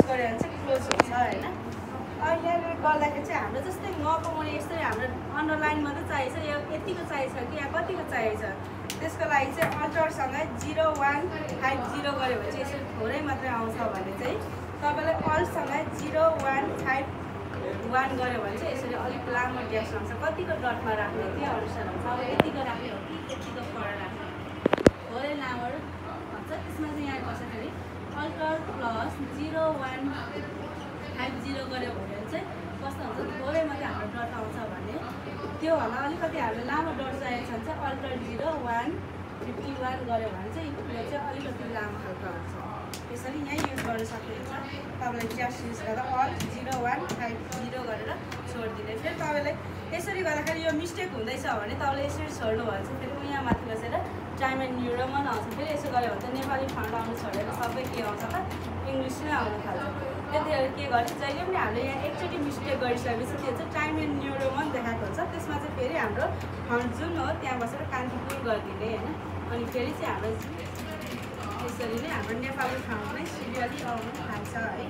गऱ्यो भने चाहिँ क्लोज हुन्छ होइन। अब यहाँनिर गर्दाखेरि चाहिँ हाम्रो जस्तै ङको मुनि यसरी हाम्रो अन्डरलाइन मात्रै चाहिन्छ, यो यतिको चाहिन्छ कि यहाँ कतिको चाहिन्छ। त्यसको लागि चाहिँ अल्टरसँग 0 1 5 0 गऱ्यो भने चाहिँ यसरी थोरै मात्रै आउँछ भने चाहिँ तपाईँलाई अल्टसँग 0 1 5 1 गऱ्यो भने चाहिँ यसरी अलिक लामो ड्यास आउँछ। कतिको डटमा राख्ने त्यो अनुसार हुन्छ। अब यतिको राख्ने हो कि यतिको पर राख्ने थोरै लामो हुन्छ। त्यसमा चाहिँ यहाँ बस्दाखेरि अल्टर प्लस 0 1 5 0 गऱ्यो भने चाहिँ कस्तो हुन्छ, थोरै मात्रै हाम्रो डट आउँछ भने त्योभन्दा अलिकति हामीले लामो डट चाहिएको छ भने चाहिँ अल्टर 0 1 51 गऱ्यो भने चाहिँ यो चाहिँ अलिकति लामो खालको हुन्छ। त्यसरी यहीँ युज गर्न सक्नुहुन्छ। तपाईँलाई ड्यास युज गर्दा अल्ट 0 1 5 0 गरेर छोडिदिने। फेरि तपाईँलाई यसरी गर्दाखेरि यो मिस्टेक हुँदैछ भने तपाईँले यसरी छोड्नु भयो भने चाहिँ फेरि यहाँ माथि बसेर टाइम एन्ड न्यू रोमन आउँछ। फेरि यसो गऱ्यो भने चाहिँ नेपाली फन्ट आउनु छोडेर सबै के आउँछ त इङ्ग्लिस नै आउनु थाल्छ। त्यतिखेर के गर्छ, जहिले पनि हामीले यहाँ एकचोटि मिस्टेक गरिसकेपछि त्यो चाहिँ टाइम एन्ड न्यू रोमन देखाएको हुन्छ। त्यसमा चाहिँ फेरि हाम्रो फन्ट जुन हो त्यहाँ बसेर कान्तिपुर गरिदिने होइन। अनि फेरि चाहिँ हाम्रो त्यसरी नै हाम्रो नेपाली फन्ट नै सिरियली आउनु थाल्छ है।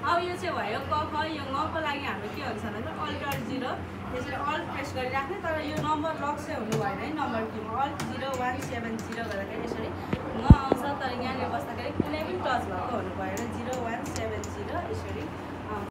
अब यो चाहिँ भयो क ख। यो ङको लागि हाम्रो के हुन्छ भने अल्टर 0 त्यसरी अल्ट प्रेस गरिराख्ने, तर यो नम्बर लक चाहिँ हुनु भएन है। नम्बर किमा अल्ट 0 1 7 0 गर्दाखेरि यसरी ङ आउँछ, तर यहाँनिर बस्दाखेरि कुनै पनि टच भएको हुनु भएन। 0 1 7 0 यसरी